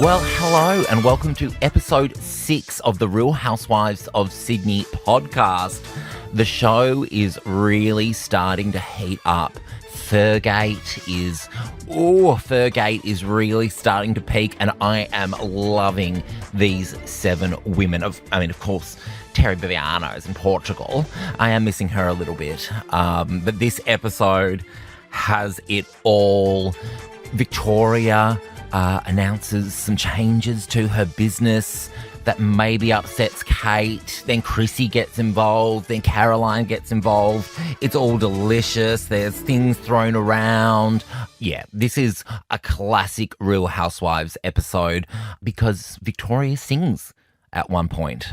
Well, hello and welcome to episode 6 of the Real Housewives of Sydney podcast. The show is really starting to heat up. Fergate is really starting to peak, and I am loving these 7 women. Of course, Terry Viviano is in Portugal. I am missing her a little bit, but this episode has it all. Victoria announces some changes to her business that maybe upsets Kate. Then Chrissy gets involved. Then Caroline gets involved. It's all delicious. There's things thrown around. Yeah, this is a classic Real Housewives episode because Victoria sings at one point.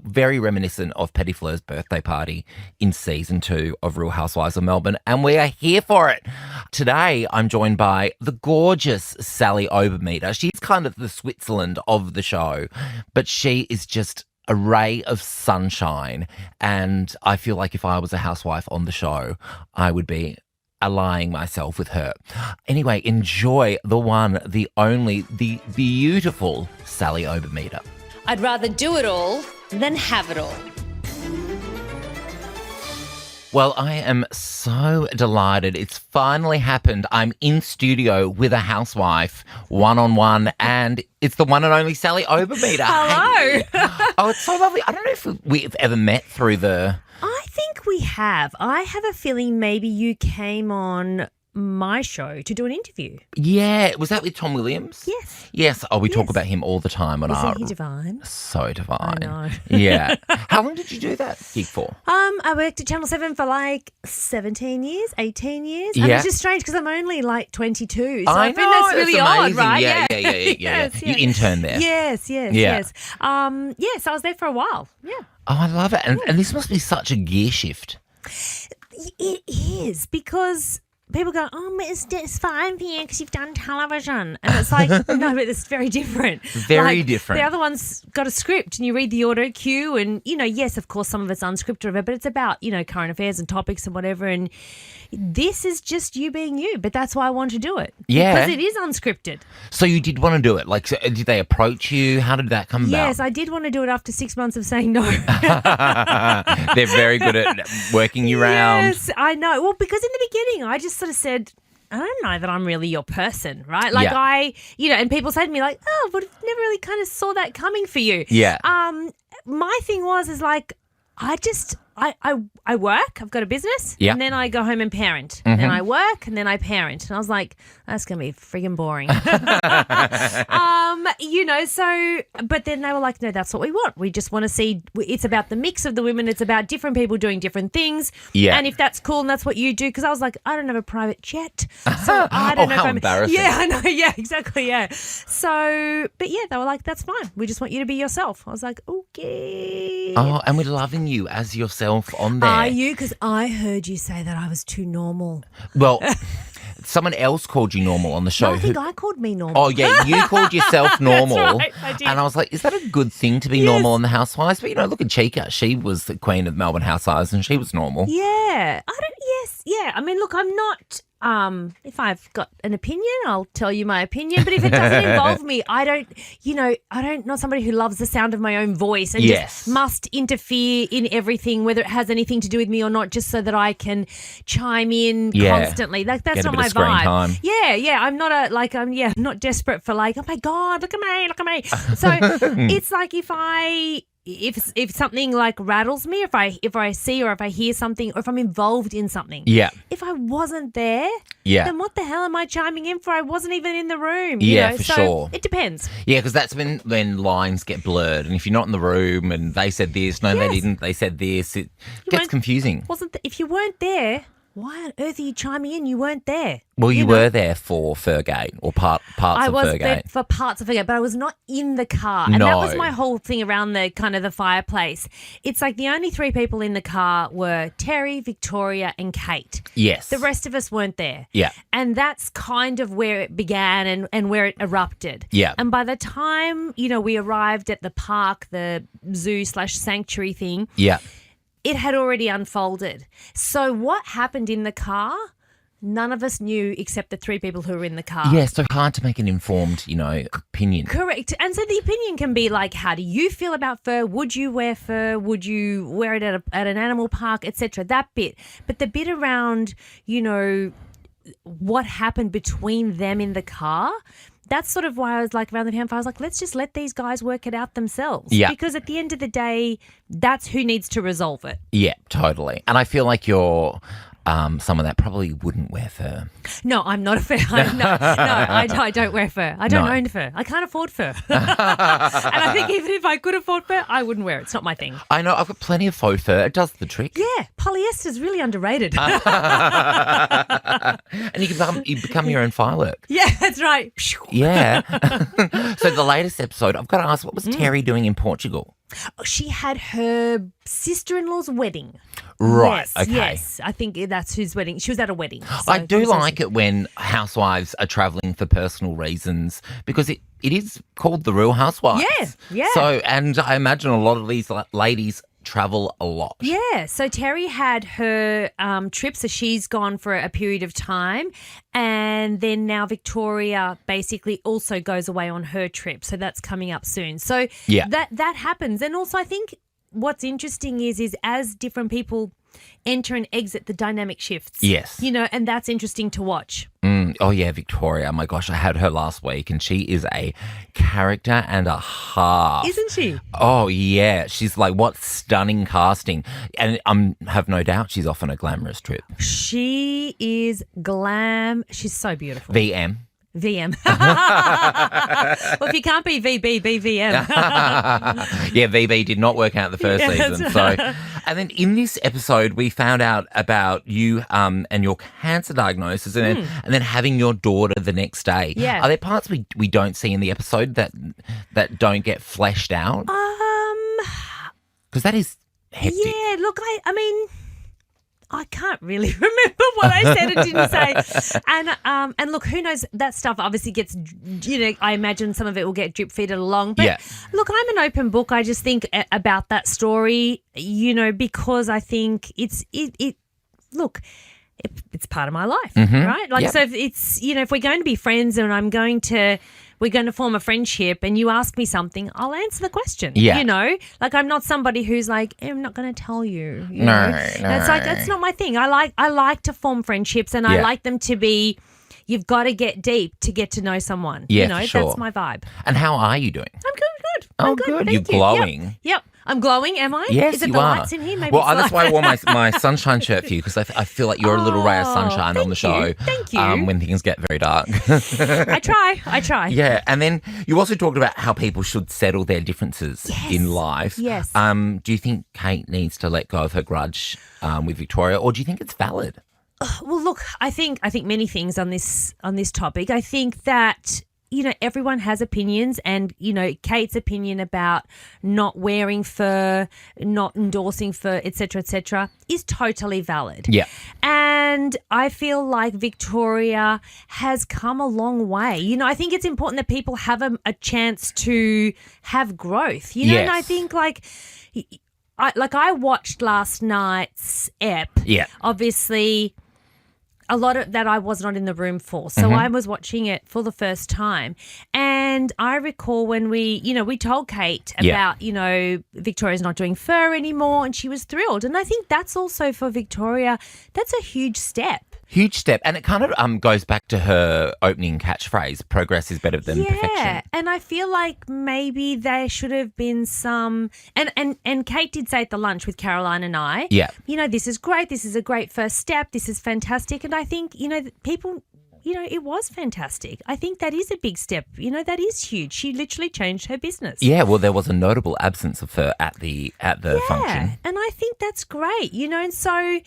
Very reminiscent of Petty Fleur's birthday party in season 2 of Real Housewives of Melbourne, and we are here for it. Today, I'm joined by the gorgeous Sally Obermeder. She's kind of the Switzerland of the show, but she is just a ray of sunshine, and I feel like if I was a housewife on the show, I would be allying myself with her. Anyway, enjoy the one, the only, the beautiful Sally Obermeder. I'd rather do it all than have it all. Well, I am so delighted. It's finally happened. I'm in studio with a housewife, one-on-one, and it's the one and only Sally Obermeder. Hello. Hey. Oh, it's so lovely. I don't know if we've ever met through the... I think we have. I have a feeling maybe you came on my show to do an interview. Yeah. Was that with Tom Williams? Yes. Yes. Oh, we talk about him all the time on our... Isn't he divine? So divine. I know. Yeah. How long did you do that gig for? I worked at Channel 7 for like 17 years, 18 years. Yeah. And it's just strange because I'm only like 22. So I think know, that's really that's odd, amazing. right? Yeah. Yes, You interned there. Yes. So I was there for a while. Yeah. Oh, I love it. And this must be such a gear shift. It is, because people go, oh, it's fine for you because you've done television. And it's like, no, but it's very different. Very different. The other one's got a script and you read the auto cue and, yes, of course, some of it's unscripted, but it's about, current affairs and topics and whatever. And this is just you being you, but that's why I want to do it. Yeah. Because it is unscripted. So you did want to do it. Like, so did they approach you? How did that come about? Yes, I did want to do it after 6 months of saying no. They're very good at working you around. Yes, I know. Well, because in the beginning, I just sort of said, I don't know that I'm really your person, right? Like and people say to me like, oh, but I never really kind of saw that coming for you. Yeah. My thing is like, I work, I've got a business, yeah. And then I go home and parent. Mm-hmm. Then I work and then I parent. And I was like, that's going to be friggin' boring. But then they were like, no, that's what we want. We just want to see, it's about the mix of the women. It's about different people doing different things. Yeah. And if that's cool and that's what you do, because I was like, I don't have a private jet. So I don't know how embarrassing. Yeah, I know. Yeah, exactly. Yeah. So, but yeah, they were like, that's fine. We just want you to be yourself. I was like, okay. Oh, and we're loving you as yourself on there. Are you? Because I heard you say that I was too normal. Well, someone else called you normal on the show. No, I think I called me normal. Oh, yeah, you called yourself normal. That's right, I did. And I was like, is that a good thing to be normal on the Housewives? But, look at Chica. She was the queen of Melbourne Housewives and she was normal. Yeah. I mean, look, I'm not... if I've got an opinion, I'll tell you my opinion. But if it doesn't involve me, I'm not somebody who loves the sound of my own voice and just must interfere in everything, whether it has anything to do with me or not, just so that I can chime in constantly. Like that's not my vibe. Time. Yeah. I'm not I'm not desperate for like, oh my God, look at me. So it's like if something like rattles me, if I see or if I hear something or if I'm involved in something. Yeah. If I wasn't there, then what the hell am I chiming in for? I wasn't even in the room. For sure. It depends. Yeah, because that's when lines get blurred. And if you're not in the room and they said this, they didn't, they said this, it gets confusing. If you weren't there, why on earth are you chiming in? You weren't there. Well, you were there for Fergate or parts of Fergate. I was there for parts of Fergate, but I was not in the car. And that was my whole thing around the kind of the fireplace. It's like the only 3 people in the car were Terry, Victoria and Kate. Yes. The rest of us weren't there. Yeah. And that's kind of where it began and where it erupted. Yeah. And by the time, we arrived at the park, the zoo/sanctuary thing. Yeah. It had already unfolded. So what happened in the car none of us knew except the three people who were in the car. Yeah, so hard to make an informed, opinion. Correct. And so the opinion can be like, how do you feel about fur? Would you wear fur? Would you wear it at an animal park, etc.? That bit. But the bit around, what happened between them in the car, that's sort of why I was like, around the campfire, I was like, let's just let these guys work it out themselves. Yeah. Because at the end of the day, that's who needs to resolve it. Yeah, totally. And I feel like you're someone that probably wouldn't wear fur. No, I'm not a fur. I don't wear fur. I don't own fur. I can't afford fur. And I think even if I could afford fur, I wouldn't wear it. It's not my thing. I know. I've got plenty of faux fur. It does the trick. Yeah, polyester is really underrated. And you become your own firework. Yeah, that's right. Yeah. So the latest episode, I've got to ask, what was Terry doing in Portugal? She had her sister-in-law's wedding. Right, Yes, okay. yes. I think that's whose wedding. She was at a wedding. I do like it when housewives are travelling for personal reasons because it is called the Real Housewives. Yeah, yeah. So, and I imagine a lot of these ladies travel a lot. Yeah, so Terry had her trip, so she's gone for a period of time, and then now Victoria basically also goes away on her trip, so that's coming up soon. So Yeah. that happens, and also I think what's interesting is as different people enter and exit, the dynamic shifts. Yes. And that's interesting to watch. Oh, yeah, Victoria. My gosh, I had her last week and she is a character and a half. Isn't she? Oh, yeah. She's like, what stunning casting. And I have no doubt she's off on a glamorous trip. She is glam. She's so beautiful. VM. VM. Well, if you can't be VB, be VM. Yeah, VB did not work out the first Yes. season. So, and then in this episode, we found out about you and your cancer diagnosis, and then having your daughter the next day. Yeah. Are there parts we don't see in the episode that don't get fleshed out? Because that is hectic. Yeah, look, I mean, I can't really remember what I said and didn't say. And look, who knows, that stuff obviously gets, I imagine some of it will get drip feeded along. But Yeah. look, I'm an open book. I just think about that story, because I think it's part of my life, right? Like, Yep. so if it's, if we're going to be friends and we're going to form a friendship and you ask me something, I'll answer the question. Yeah. Like I'm not somebody who's like, I'm not going to tell you. No. And it's like, that's not my thing. I like to form friendships and I Yeah. like them to be, you've got to get deep to get to know someone. Yeah, for sure. That's my vibe. And how are you doing? I'm good. Oh, I'm good. good. Thank You're you. glowing. Yep. I'm glowing, am I? Yes, Is it you the are. lights in here? Maybe Well, it's that's why I light. wore my sunshine shirt for you because I feel like you're a little ray of sunshine on the show. you. Thank you. When things get very dark. I try. Yeah, and then you also talked about how people should settle their differences in life. Yes. Do you think Kate needs to let go of her grudge with Victoria, or do you think it's valid? Well, look, I think many things on this topic. I think that everyone has opinions, and Kate's opinion about not wearing fur, not endorsing fur, etc., is totally valid. Yeah. And I feel like Victoria has come a long way. I think it's important that people have a chance to have growth. And I Yes. think I watched last night's ep. Yeah. Obviously, a lot of that I was not in the room for. So I was watching it for the first time. And I recall when we told Kate Yeah. about, Victoria's not doing fur anymore, and she was thrilled. And I think that's also for Victoria, that's a huge step. Huge step. And it kind of goes back to her opening catchphrase, progress is better than perfection. And I feel like maybe there should have been some and Kate did say at the lunch with Caroline and I, Yeah. this is great, this is a great first step, this is fantastic. And I think, people, it was fantastic. I think that is a big step. That is huge. She literally changed her business. Yeah, well, there was a notable absence of her at the function. And I think that's great, and so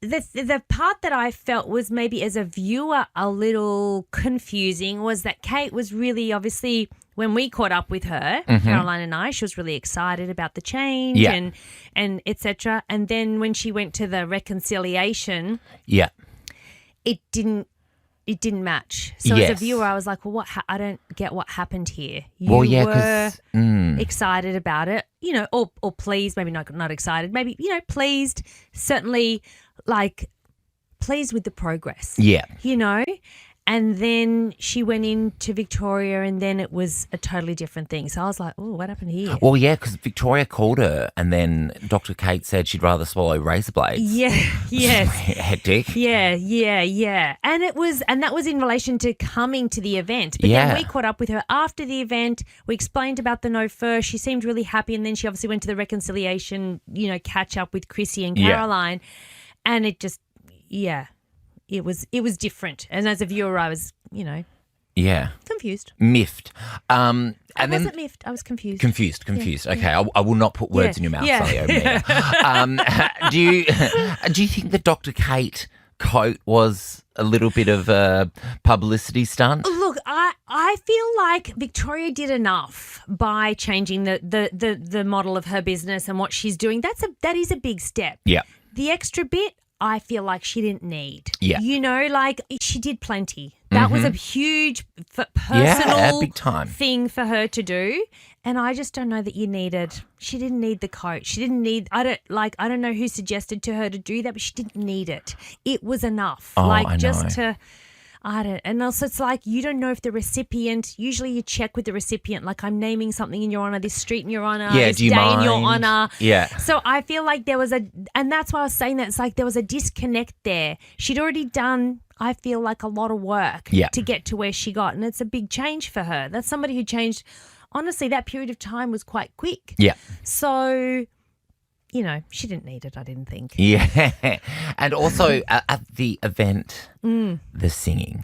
the part that I felt was maybe as a viewer a little confusing was that Kate was really obviously, when we caught up with her, Caroline and I, she was really excited about the change Yeah. and etc. And then when she went to the reconciliation, Yeah. it didn't match. So as Yes. a viewer, I was like, well, I don't get what happened here. You Well, yeah, were 'cause, excited about it, or pleased, maybe not excited, maybe, pleased, certainly like pleased with the progress. Yeah. You know? And then she went into Victoria and then it was a totally different thing. So I was like, oh, what happened here? Well, yeah, because Victoria called her and then Dr. Kate said she'd rather swallow razor blades. Yeah, yes. Hectic. Yeah. And that was in relation to coming to the event. But Yeah. then we caught up with her after the event. We explained about the no fur. She seemed really happy. And then she obviously went to the reconciliation, catch up with Chrissy and Caroline. And it just, it was different. And as a viewer, I was, confused. Miffed. I wasn't miffed. I was confused. Confused. Okay, I will not put words in your mouth, Sally Obermeder. Do you think that Dr. Kate coat was a little bit of a publicity stunt? Look, I feel like Victoria did enough by changing the model of her business and what she's doing. That is a big step. Yeah. The extra bit, I feel like she didn't need. Yeah. She did plenty. That was a huge personal big time thing for her to do. And I just don't know that she didn't need the coat. She didn't need, I don't know who suggested to her to do that, but she didn't need it. It was enough. Oh, I know. And also it's like you don't know if the recipient, usually you check with the recipient, like I'm naming something in your honour, this street in your honour, this do you day mind? in your honour. Yeah. So I feel like and that's why I was saying that, it's like there was a disconnect there. She'd already done, I feel like, a lot of work to get to where she got, and it's a big change for her. That's somebody who changed, honestly, that period of time was quite quick. Yeah. So, she didn't need it, I didn't think. Yeah. And also at the event, the singing.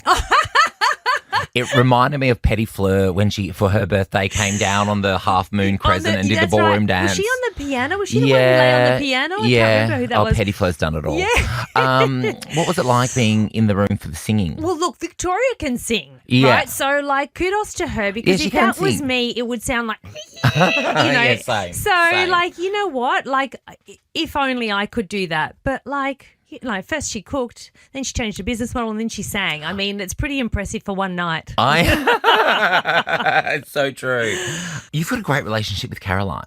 It reminded me of Petty Fleur when she, for her birthday, came down on the half moon crescent and did the ballroom dance. Was she on the piano? Was she the one who lay on the piano? I can't remember who that was. Petty Fleur's done it all. Yeah. What was it like being in the room for the singing? Well, look, Victoria can sing, Yeah. right? So, kudos to her, because she if can that was sing. me, it would sound like, Yeah, same. So, Same. you know what? If only I could do that. But, first she cooked, then she changed her business model, and then she sang. I mean, it's pretty impressive for one night. It's so true. You've got a great relationship with Caroline,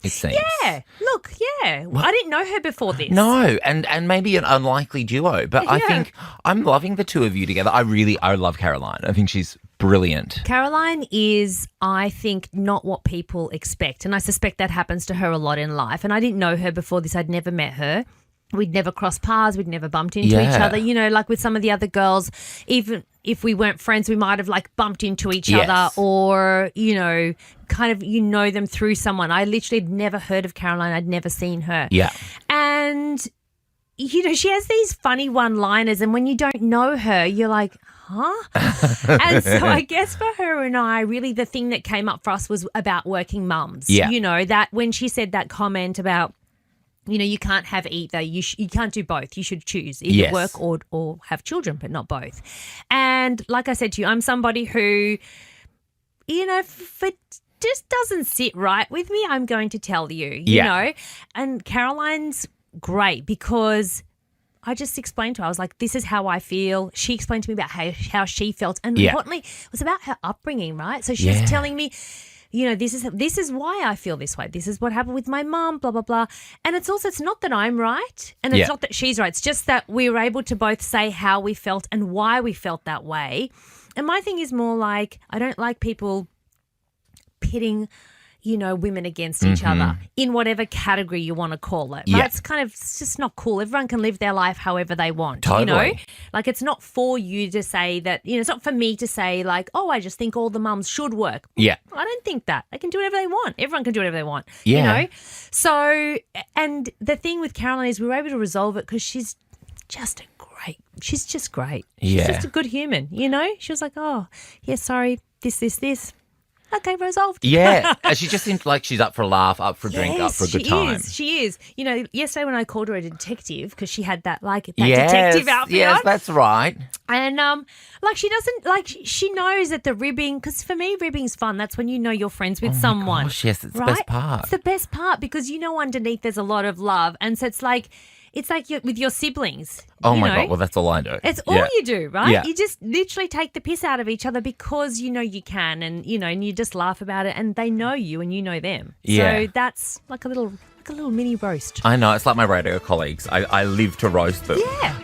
it seems. Yeah. Look, I didn't know her before this. No, and maybe an unlikely duo, but I Yeah. think I'm loving the two of you together. I love Caroline. I think she's brilliant. Caroline is, I think, not what people expect, and I suspect that happens to her a lot in life. And I didn't know her before this. I'd never met her. We'd never crossed paths. We'd never bumped into each other. Like with some of the other girls, even if we weren't friends, we might have bumped into each other, or, kind of, them through someone. I literally had never heard of Caroline. I'd never seen her. Yeah. And, she has these funny one-liners, and when you don't know her, you're like, huh? And so I guess for her and I, really the thing that came up for us was about working mums. Yeah. That when she said that comment about, you can't have either. You can't do both. You should choose either work or have children, but not both. And like I said to you, I'm somebody who, if it just doesn't sit right with me, I'm going to tell you, you know. And Caroline's great because I just explained to her, I was like, this is how I feel. She explained to me about how she felt. And importantly, it was about her upbringing, right? So she was telling me, this is why I feel this way. This is what happened with my mum, blah, blah, blah. And it's not that I'm right and it's not that she's right. It's just that we were able to both say how we felt and why we felt that way. And my thing is more like, I don't like people pitting, women against each other in whatever category you want to call it. Right? It's just not cool. Everyone can live their life however they want. Totally. It's not for you to say that, it's not for me to say I just think all the mums should work. Yeah. I don't think that. They can do whatever they want. Everyone can do whatever they want. Yeah. So, and the thing with Caroline is we were able to resolve it because she's just great. She's just great. She's just a good human, She was like, oh, yeah, sorry, this. Okay, resolved. Yeah. She just seems like she's up for a laugh, up for a drink, up for a good time. She is. Yesterday when I called her a detective, because she had that detective outfit Yes, on. that's right. And she doesn't, she knows that the ribbing, because for me, ribbing's fun. That's when you're friends with someone. Gosh, yes, it's right? the best part. It's the best part because underneath there's a lot of love. And so it's like with your siblings. Oh my God, well, that's all I do. It's all you do, right? Yeah. You just literally take the piss out of each other because you can and, and you just laugh about it and they know you and you know them. Yeah. So that's like a little mini roast. I know, it's like my radio colleagues. I live to roast them. Yeah.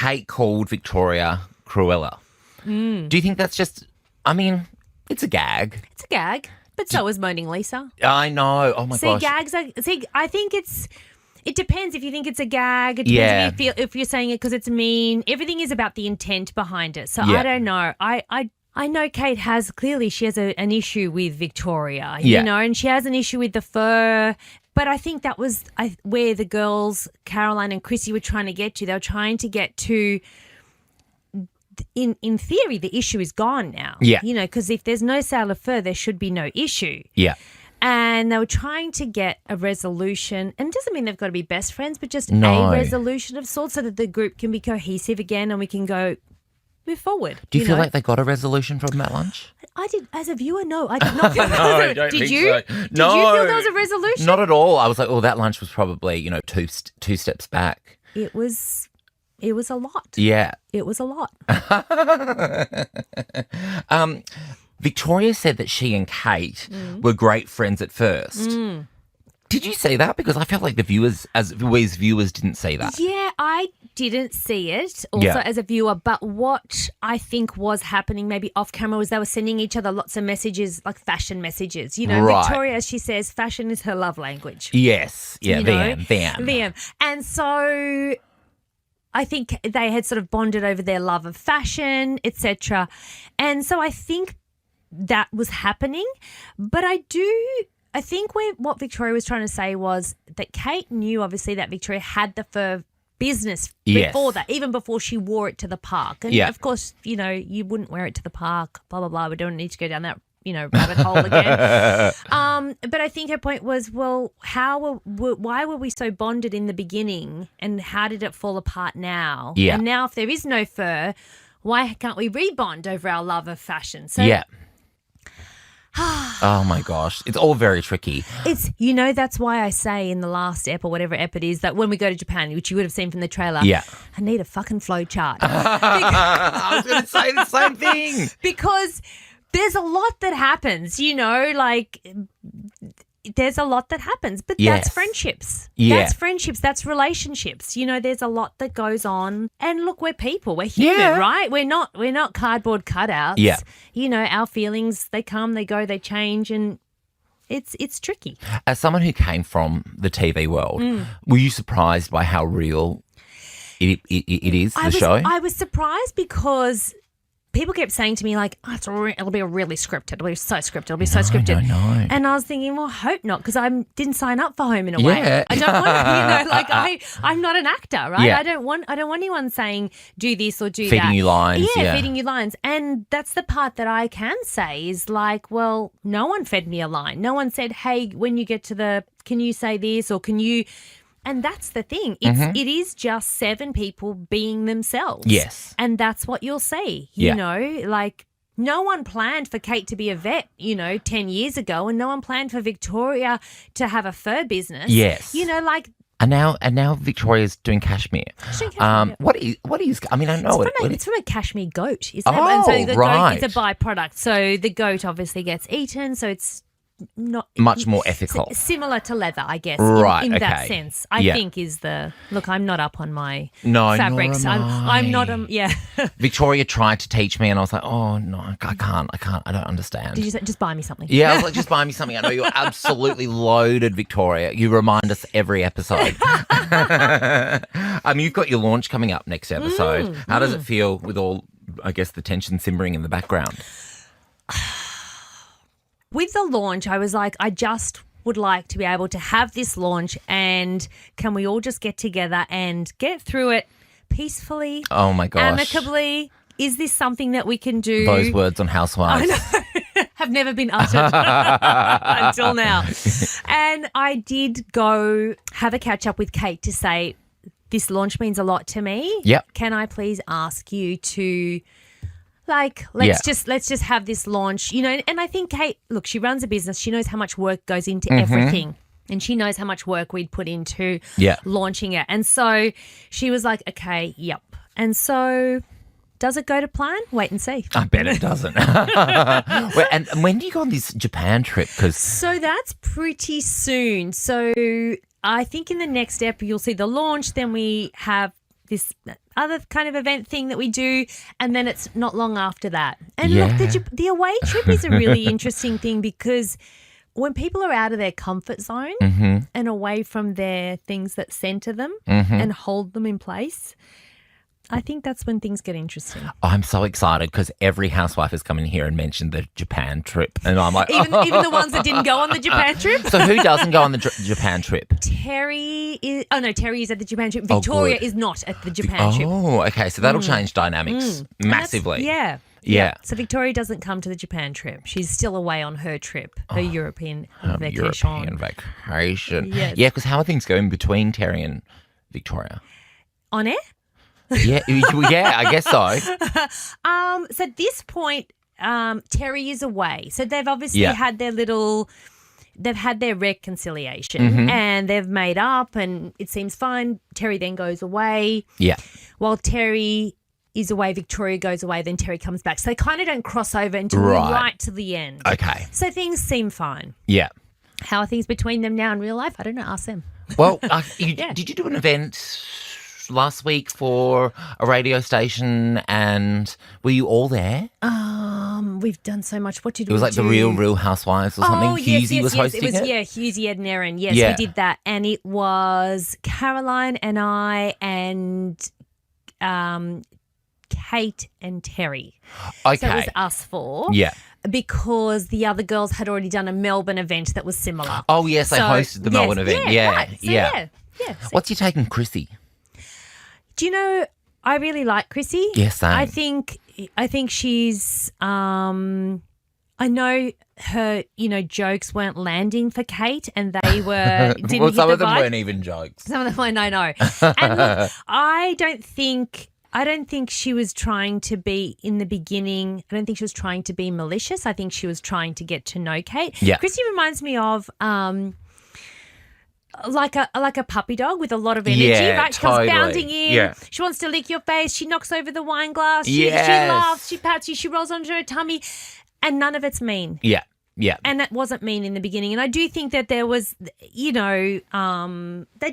Kate called Victoria Cruella. Do you think that's just, I mean, it's a gag. It's a gag, but so is moaning Lisa. I know. Oh, my gosh. I think it depends if you think it's a gag. It depends if you're saying it because it's mean. Everything is about the intent behind it. So I don't know. I know Kate she has an issue with Victoria, you know, and she has an issue with the fur. But I think that was where the girls, Caroline and Chrissy, were trying to get to. They were trying to get to, in theory, the issue is gone now. Yeah. You know, because if there's no sale of fur, there should be no issue. Yeah. And they were trying to get a resolution, and it doesn't mean they've got to be best friends, but just a resolution of sorts so that the group can be cohesive again and we can move forward. Do you feel like they got a resolution from that lunch? I did, as a viewer, no. I did not feel Did you? So. Did you feel there was a resolution? Not at all. I was like, oh, that lunch was probably, you know, two steps back. It was a lot. Yeah. It was a lot. Victoria said that she and Kate were great friends at first. Did you see that? Because I felt like the viewers, didn't see that. Yeah, I didn't see it also as a viewer. But what I think was happening maybe off camera was they were sending each other lots of messages, like fashion messages. You know, Victoria, as she says, fashion is her love language. Yes. Yeah, them. And so I think they had sort of bonded over their love of fashion, etc. And so I think that was happening. But I think what Victoria was trying to say was that Kate knew, obviously, that Victoria had the fur business before that, even before she wore it to the park. And, of course, you know, you wouldn't wear it to the park, blah, blah, blah. We don't need to go down that, you know, rabbit hole again. But I think her point was, well, why were we so bonded in the beginning and how did it fall apart now? Yeah. And now if there is no fur, why can't we rebond over our love of fashion? So oh my gosh, it's all very tricky. That's why I say in the last ep or whatever ep it is that when we go to Japan, which you would have seen from the trailer, I need a fucking flow chart. I was going to say the same thing. Because there's a lot that happens, you know, like there's a lot that happens, but that's friendships. Yeah. That's friendships. That's relationships. You know, there's a lot that goes on. And look, we're people. We're human, right? We're not cardboard cutouts. Yeah. You know, our feelings, they come, they go, they change, and it's tricky. As someone who came from the TV world, were you surprised by how real it is, the show? I was surprised because people kept saying to me, like, it'll be really scripted. It'll be so scripted. It'll be so scripted. No. And I was thinking, well, I hope not, because I didn't sign up for Home and Away. I don't want to, you know, like I'm not an actor, right? Yeah. I don't want anyone saying do this or do that. Feeding you lines. Yeah, feeding you lines. And that's the part that I can say is like, well, no one fed me a line. No one said, hey, when you get to can you say this or can you... And that's the thing. It is just 7 people being themselves. Yes. And that's what you'll see. You know, like no one planned for Kate to be a vet, you know, 10 years ago, and no one planned for Victoria to have a fur business. Yes. You know, like... And now Victoria's doing cashmere. What is? I mean, I know it's from a cashmere goat. Isn't it? And so the goat is a byproduct. So the goat obviously gets eaten. So it's not much more ethical, similar to leather, I guess. Right, in that sense, I think is the look. I'm not up on my fabrics. I'm not. Victoria tried to teach me, and I was like, oh no, I can't. I don't understand. Did you say just buy me something? Yeah, I was like, just buy me something. I know you're absolutely loaded, Victoria. You remind us every episode. You've got your launch coming up next episode. How does it feel with all, I guess, the tension simmering in the background? With the launch, I was like, I just would like to be able to have this launch, and can we all just get together and get through it peacefully? Oh my gosh. Amicably. Is this something that we can do? Those words on Housewives. I know. Have never been uttered until now. And I did go have a catch up with Kate to say, this launch means a lot to me. Yep. Can I please ask you to... let's just have this launch, you know. And I think Kate, look, she runs a business. She knows how much work goes into everything, and she knows how much work we'd put into launching it. And so she was like, okay, yep. And so does it go to plan? Wait and see. I bet it doesn't. And when do you go on this Japan trip? So that's pretty soon. So I think in the next ep you'll see the launch. Then we have this other kind of event thing that we do, and then it's not long after that. And Yeah. look, the away trip is a really interesting thing because when people are out of their comfort zone and away from their things that center them and hold them in place, I think that's when things get interesting. I'm so excited because every housewife has come in here and mentioned the Japan trip. And I'm like, Even the ones that didn't go on the Japan trip. So who doesn't go on the Japan trip? Terry is at the Japan trip. Victoria is not at the Japan trip. Oh, okay. So that'll change dynamics massively. Yeah. So Victoria doesn't come to the Japan trip. She's still away on her trip, her European vacation. European vacation. Yes. Yeah, because how are things going between Terry and Victoria? On air? Yeah, I guess so. So at this point, Terry is away. So they've obviously had their reconciliation and they've made up and it seems fine. Terry then goes away. Yeah. While Terry is away, Victoria goes away, then Terry comes back. So they kind of don't cross over until right to the end. Okay. So things seem fine. Yeah. How are things between them now in real life? I don't know. Ask them. Well, did you do an event last week for a radio station and were you all there? We've done so much. What did we do? It was like the Real Housewives or something. Yes, was hosting it. Hughesy, Ed and Erin. Yes, we did that. And it was Caroline and I and Kate and Terry. Okay. So it was us four. Yeah. Because the other girls had already done a Melbourne event that was similar. Oh, yes, they hosted the Melbourne event. Right. So, What's your take on Chrissy? Do you know, I really like Chrissy. Yes, same. I think she's I know her, jokes weren't landing for Kate and they were didn't well, hit some the of them vibe. weren't even jokes. Some of them I know. And look, I don't think she was trying to be in the beginning. I don't think she was trying to be malicious. I think she was trying to get to know Kate. Yeah. Chrissy reminds me of like a puppy dog with a lot of energy, right? She Totally. comes bounding in. Yeah. She wants to lick your face. She knocks over the wine glass. She Yes. laughs. She pats you. She rolls onto her tummy. And none of it's mean. Yeah. Yeah. And that wasn't mean in the beginning. And I do think that there was, they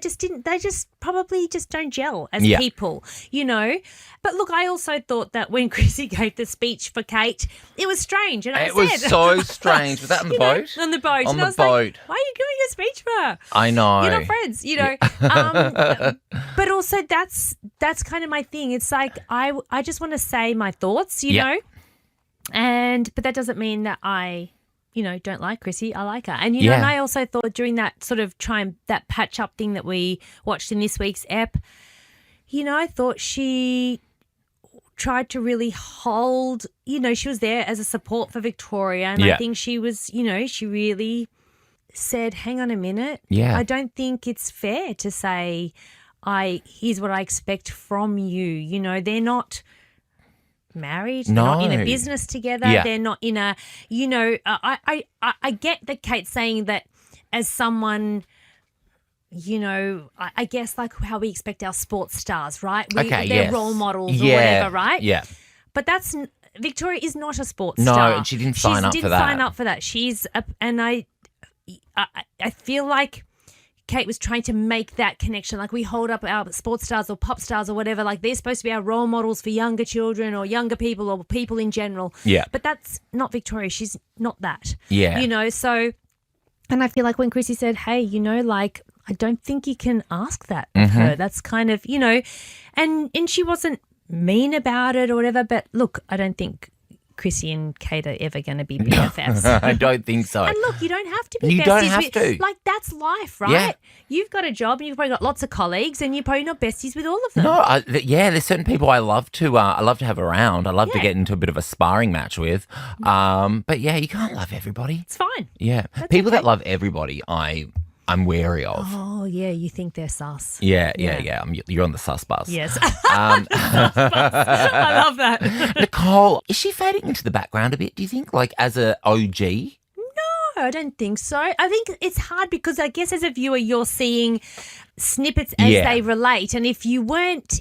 just probably just don't gel as people, But look, I also thought that when Chrissy gave the speech for Kate, it was strange. And It was so strange. Was that on the boat? On the boat. On and the I was boat. like, why are you giving a speech for her? I know. You're not friends, But also that's kind of my thing. It's like I just want to say my thoughts, know. But that doesn't mean that I don't like Chrissy. I like her. And, and I also thought during that sort of that patch up thing that we watched in this week's ep, I thought she tried to really hold, she was there as a support for Victoria. And I think she was, she really said, hang on a minute. Yeah. I don't think it's fair to say, here's what I expect from you. They're not married, they're not in a business together, they're not in a, I get that Kate's saying that as someone, I guess like how we expect our sports stars, right? They're role models or whatever, right? Yeah. But Victoria is not a sports No, star. and she didn't sign up for that. She didn't sign up for that. I feel like Kate was trying to make that connection. Like we hold up our sports stars or pop stars or whatever. Like they're supposed to be our role models for younger children or younger people or people in general. Yeah. But that's not Victoria. She's not that. Yeah. So, and I feel like when Chrissy said, hey, like I don't think you can ask that of her. That's kind of, and she wasn't mean about it or whatever. But look, I don't think Chrissy and Kate are ever going to be BFFs. I don't think so. And look, you don't have to be You besties. don't have to. Like, that's life, right? Yeah. You've got a job and you've probably got lots of colleagues and you're probably not besties with all of them. No, there's certain people I love to have around. I love to get into a bit of a sparring match with. But yeah, you can't love everybody. It's fine. Yeah. People that love everybody, I'm wary of. Oh, yeah, you think they're sus. Yeah. You're on the sus bus. Yes. I love that. Nicole, is she fading into the background a bit, do you think, like as a OG? No, I don't think so. I think it's hard because I guess as a viewer you're seeing snippets as they relate. And if you weren't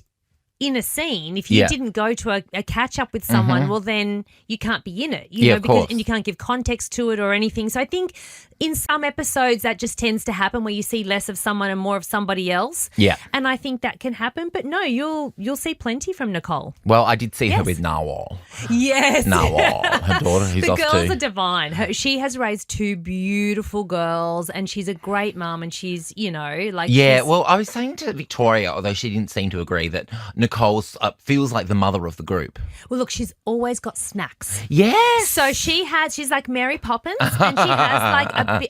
in a scene, if you didn't go to a catch up with someone, well, then you can't be in it, you know, of course. and you can't give context to it or anything. So I think in some episodes that just tends to happen where you see less of someone and more of somebody else. Yeah. And I think that can happen. But no, you'll see plenty from Nicole. Well, I did see her with Nawal. Yes. Nawal, her daughter, who's off The girls too. are divine. She has raised 2 beautiful girls and she's a great mum and she's, you know, like. Yeah, well, I was saying to Victoria, although she didn't seem to agree, that Nicole feels like the mother of the group. Well, look, she's always got snacks. Yes. So she's like Mary Poppins and she has like and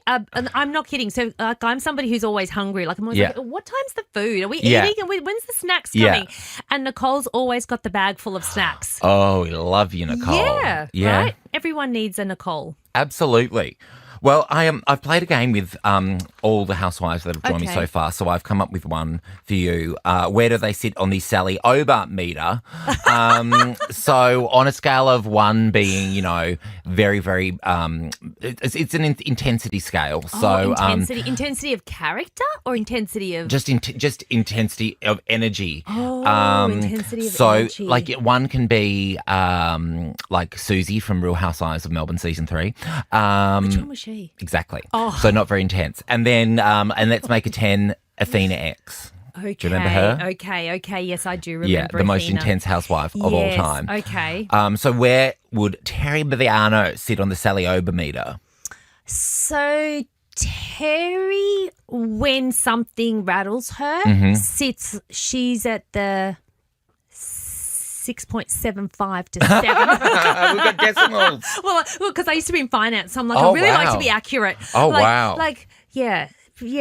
I'm not kidding. So like I'm somebody who's always hungry. Like I'm always like, what time's the food? Are we eating? And when's the snacks coming? And Nicole's always got the bag full of snacks. Oh, we love you, Nicole. Yeah. Right? Everyone needs a Nicole. Absolutely. Well, I've played a game with all the housewives that have joined me so far, so I've come up with one for you. Where do they sit on the Sally Obermeder? So on a scale of 1 being, you know, very, very, it's an intensity scale. So intensity of character or intensity of just intensity of energy. Intensity of energy. So like 1 can be like Susie from Real Housewives of Melbourne season 3. Which one was she? Exactly. So not very intense. And then and let's make a 10, Athena X. Okay. Do you remember her? Okay. Yes, I do remember. Yeah, the most Athena. intense housewife of all time. Okay. So where would Terry Biviano sit on the Sally Obermeder? So Terry, when something rattles her, she's at the 6.75 to 7. We've got decimals. Well, because I used to be in finance, so I'm like, I really like to be accurate. Oh, wow. Yeah,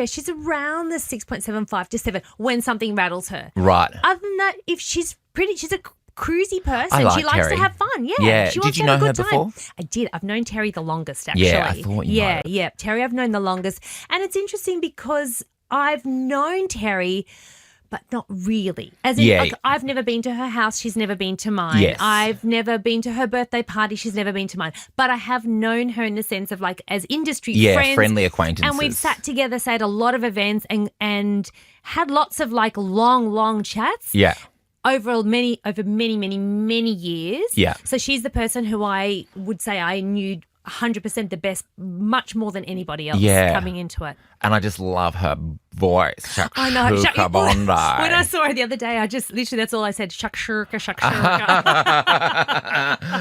she's around the 6.75 to 7 when something rattles her. Right. Other than that, if she's a cruisy person. I like she likes Terry. to have fun. Yeah. Yeah. She wants Did you to have know a her good before? time. I did. I've known Terry the longest, actually. Yeah, I thought you might have. Yeah. Terry I've known the longest. And it's interesting because I've known Terry, but not really. As in, like, I've never been to her house. She's never been to mine. Yes. I've never been to her birthday party. She's never been to mine. But I have known her in the sense of, like, as industry friends. Friendly acquaintances. And we've sat together, say, at a lot of events and had lots of, like, long chats. Yeah. Over many years. Yeah. So she's the person who I would say I knew 100% the best, much more than anybody else coming into it. And I just love her voice. I know. Bondi. When I saw her the other day, I just literally that's all I said. Shakshuka.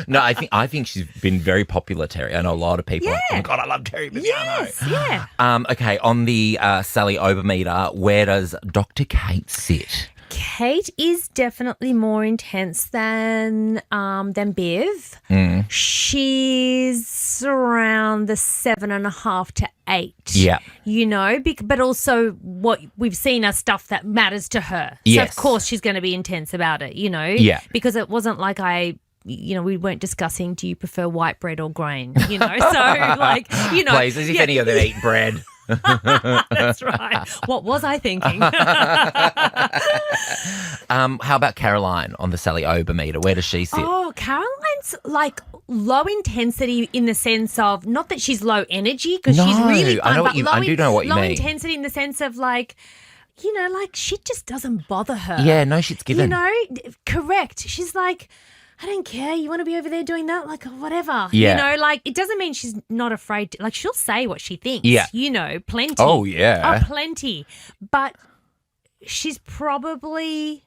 No, I think she's been very popular, Terry. I know a lot of people. Yeah. Oh my God, I love Terry Biviano. Yes, yeah. Okay, on the Sally Obermeder, where does Dr. Kate sit? Kate is definitely more intense than Biv. She's around the 7.5 to 8. Yeah. You know, but also what we've seen are stuff that matters to her. Yes. So of course she's going to be intense about it, you know. Yeah. Because it wasn't like we weren't discussing do you prefer white bread or grain, you know. So like, you know. Please, as if any of them eat bread. That's right. What was I thinking? How about Caroline on the Sally Obermeder? Where does she sit? Oh, Caroline's like low intensity in the sense of not that she's low energy because she's really fun, I do know what you low mean. intensity in the sense of like, you know, like shit just doesn't bother her. Yeah, no shit's given. You know, correct. She's like, I don't care. You want to be over there doing that? Like, whatever. Yeah. You know, like, it doesn't mean she's not afraid to, like, she'll say what she thinks. Yeah. You know, plenty. Oh, yeah. Oh, plenty. But she's probably,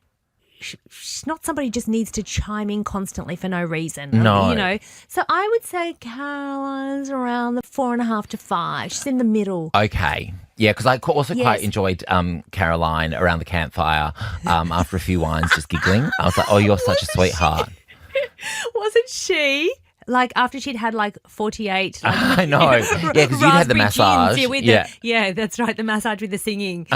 she's not somebody who just needs to chime in constantly for no reason. No. You know, so I would say Caroline's around the 4.5 to 5. She's in the middle. Okay. Yeah, because I also quite enjoyed Caroline around the campfire after a few wines just giggling. I was like, oh, you're such a sweetheart. Wasn't she? Like after she'd had like 48. Like, I know. Yeah, because you'd had the massage. Yeah, that's right. The massage with the singing.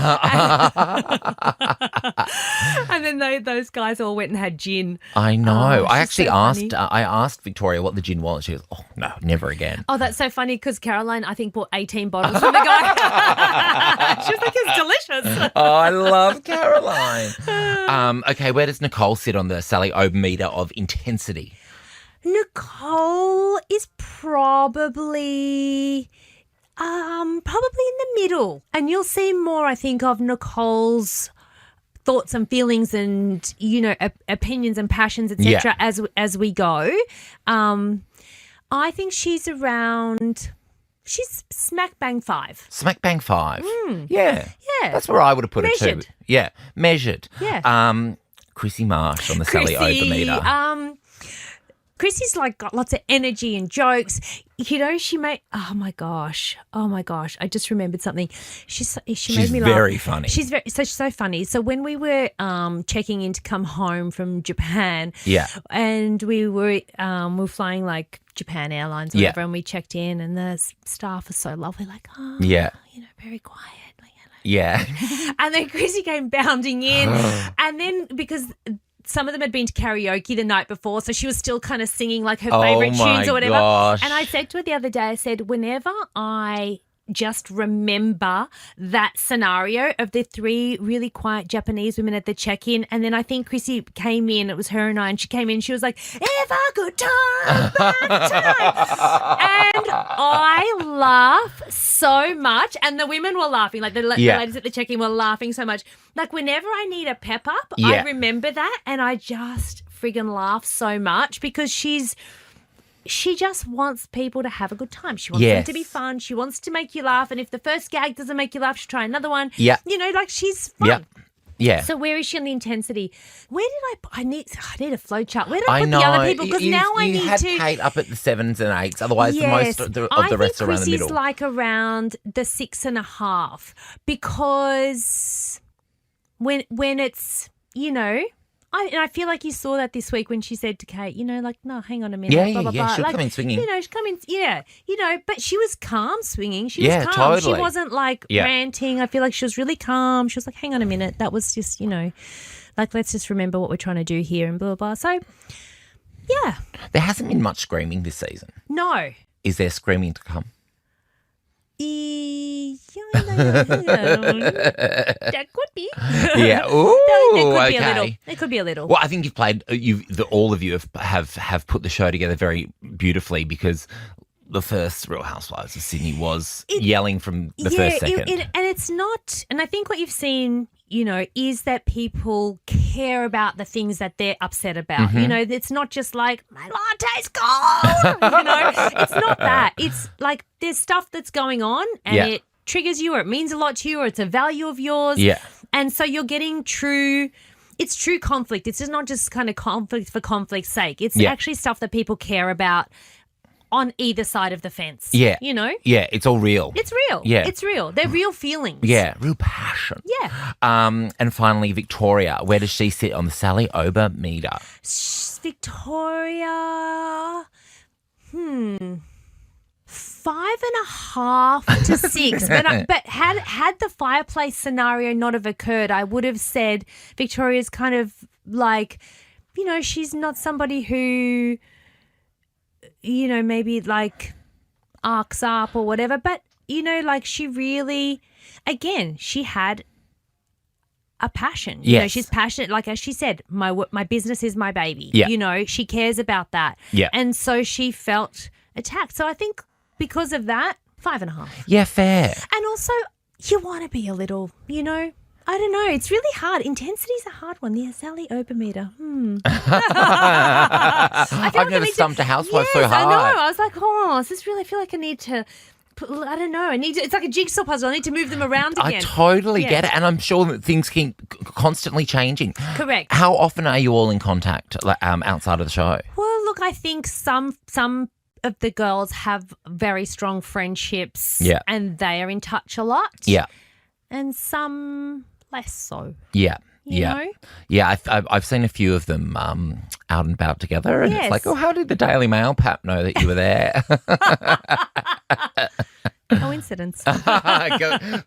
And then those guys all went and had gin. I know. I actually asked. I asked Victoria what the gin was. She goes, oh, no, never again. Oh, that's so funny because Caroline, I think, bought 18 bottles from the guy. She was like, it's delicious. Oh, I love Caroline. Okay, where does Nicole sit on the Sally Obermeder of intensity? Nicole is probably in the middle. And you'll see more, I think, of Nicole's thoughts and feelings and, opinions and passions, etc. as we go. I think she's smack bang 5. Smack bang 5. Yeah. That's where I would have put it Measured. too. Yeah, measured. Yeah. Chrissy Marsh on the Sally Obermeder. Chrissy's got lots of energy and jokes. She made. Oh my gosh! I just remembered something. She made me laugh. Very funny. She's so funny. So when we were checking in to come home from Japan, and we were flying Japan Airlines or whatever, and we checked in, and the staff was so lovely, very quiet. Yeah. And then Chrissy came bounding in, and then because some of them had been to karaoke the night before, so she was still kind of singing her favourite tunes or whatever. Gosh. And I said to her the other day, I said, whenever I just remember that scenario of the 3 really quiet Japanese women at the check-in, and then I think Chrissy came in, it was her and I, and she came in, she was like, "If I could turn back time." And I laugh so much, and the women were laughing, the ladies at the check-in were laughing so much. Whenever I need a pep up, I remember that, and I just friggin' laugh so much because she just wants people to have a good time. She wants them to be fun. She wants to make you laugh. And if the first gag doesn't make you laugh, she'll try another one. Yeah. She's fun. Yeah. Yeah. So where is she on the intensity? Where did I need a flow chart. Where did I put the other people? Because now I need to. You had Kate up at the 7s and 8s. Otherwise, the most of the rest are around the middle. I think Chrissy's around the 6.5 because when it's, I feel like you saw that this week when she said to Kate, no, hang on a minute, blah, blah, blah. She'll come in swinging. She'll come in, but she was calm swinging. She was calm. Totally. She wasn't ranting. I feel like she was really calm. She was like, hang on a minute, that was just, let's just remember what we're trying to do here and blah, blah, blah. So, yeah. There hasn't been much screaming this season. No. Is there screaming to come? That could be. Yeah. Ooh, It could be a little. Well, I think all of you have put the show together very beautifully because the first Real Housewives of Sydney was yelling from the first second. And it's not, and I think what you've seen, is that people care about the things that they're upset about. It's not just my latte's cold. It's not that. It's there's stuff that's going on and it triggers you or it means a lot to you or it's a value of yours. Yeah. And so you're getting true conflict. It's just not just kind of conflict for conflict's sake. It's actually stuff that people care about on either side of the fence. Yeah. Yeah, it's all real. It's real. Yeah. It's real. They're real feelings. Yeah, real passion. Yeah. And finally, Victoria. Where does she sit on the Sally Obermeder? Victoria, 5.5 to 6. But had the fireplace scenario not have occurred, I would have said Victoria's kind of she's not somebody who, maybe arcs up or whatever. But, she really, again, she had a passion. Yes. She's passionate. As she said, my business is my baby. Yeah. She cares about that. Yeah. And so she felt attacked. So I think because of that, 5.5. Yeah, fair. And also, you want to be a little, I don't know. It's really hard. Intensity's a hard one. The Sally Obermeder. I've never stumped a housewife so hard. I know. I was like, I feel like I need to. I don't know. It's like a jigsaw puzzle. I need to move them around again. I totally get it, and I'm sure that things keep constantly changing. Correct. How often are you all in contact outside of the show? Well, look, I think some of the girls have very strong friendships. Yeah. And they are in touch a lot. Yeah. And some less so. Yeah. You know? Yeah, I've seen a few of them out and about together, and it's like, how did the Daily Mail Pap know that you were there? Coincidence.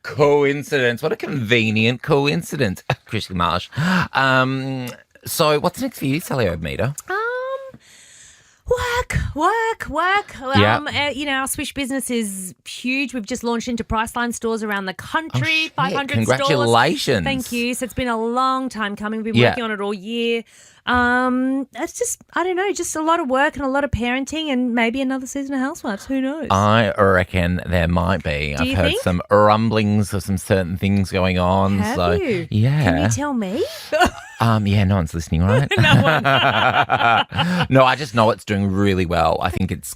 Coincidence. What a convenient coincidence. Chrissy Marsh. So what's next for you, Sally Obermeder? Work. Yeah. Our Swish business is huge. We've just launched into Priceline stores around the country, 500 Congratulations. stores. Thank you. So it's been a long time coming. We've been working on it all year. It's just, I don't know, just a lot of work and a lot of parenting and maybe another season of Housewives. Who knows? I reckon there might be. Do you I've heard think? some rumblings of some certain things going on. Have so you? yeah. Can you tell me? Yeah, no one's listening, right? No one. No, I just know it's doing really well. I think it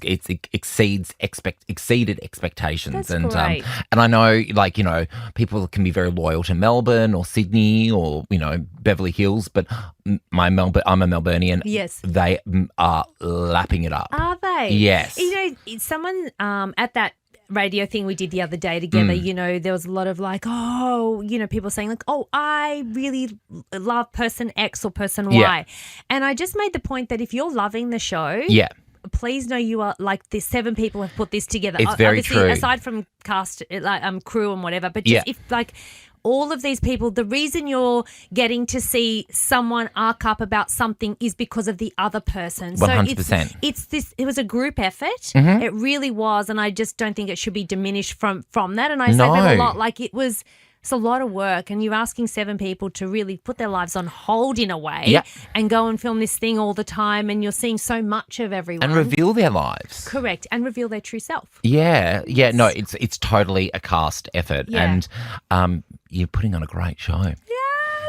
exceeded expectations. That's and great. And I know, like, you know, people can be very loyal to Melbourne or Sydney or, you know, Beverly Hills, but I'm a Melburnian. Yes. They are lapping it up. Are they? Yes. You know, someone at that radio thing we did the other day together, you know, there was a lot of like, oh, you know, people saying like, oh, I really love person X or person Y. Yeah. And I just made the point that if you're loving the show, Yeah. please know you are like the 7 people have put this together. It's very Obviously, true. aside from cast, like crew and whatever, but just if like all of these people, the reason you're getting to see someone arc up about something is because of the other person. 100%. So it's this. It was a group effort. Mm-hmm. It really was, and I just don't think it should be diminished from that. And I say No. that a lot. Like it's a lot of work, and you're asking 7 people to really put their lives on hold in a way, Yeah. and go and film this thing all the time, and you're seeing so much of everyone. And reveal their lives. Correct, and reveal their true self. Yeah. No, it's totally a cast effort. Yeah. And you're putting on a great show. Yay!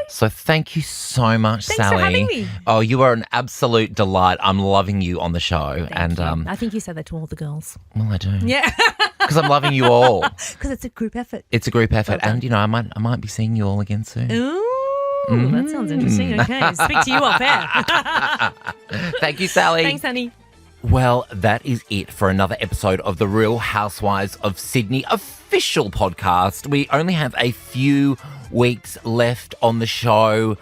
So thank you so much, Thanks Sally. for having me. Oh, you are an absolute delight. I'm loving you on the show. Thank you. and I think you said that to all the girls. well, I do. Yeah, Because I'm loving you all. because it's a group effort. It's a group effort. Well done. And you know, I might be seeing you all again soon. Ooh, that sounds interesting. Okay, speak to you off air. Thank you, Sally. Thanks, honey. Well, that is it for another episode of the Real Housewives of Sydney official podcast. We only have a few weeks left on the show.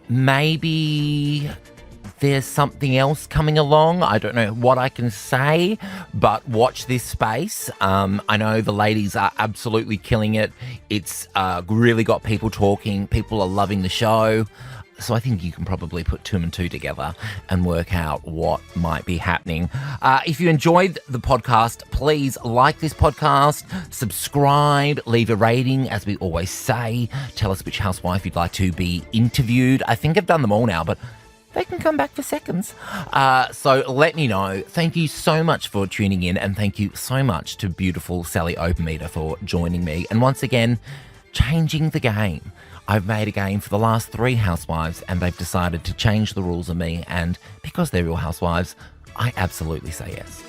Maybe there's something else coming along. I don't know what I can say, but watch this space. I know the ladies are absolutely killing it. It's really got people talking. People are loving the show. So I think you can probably put 2 and 2 together and work out what might be happening. If you enjoyed the podcast, please like this podcast, subscribe, leave a rating, as we always say. Tell us which housewife you'd like to be interviewed. I think I've done them all now, but they can come back for seconds. So let me know. Thank you so much for tuning in, and thank you so much to beautiful Sally Obermeder for joining me. And once again, changing the game. I've made a game for the last 3 housewives, and they've decided to change the rules of me, and because they're real housewives, I absolutely say yes.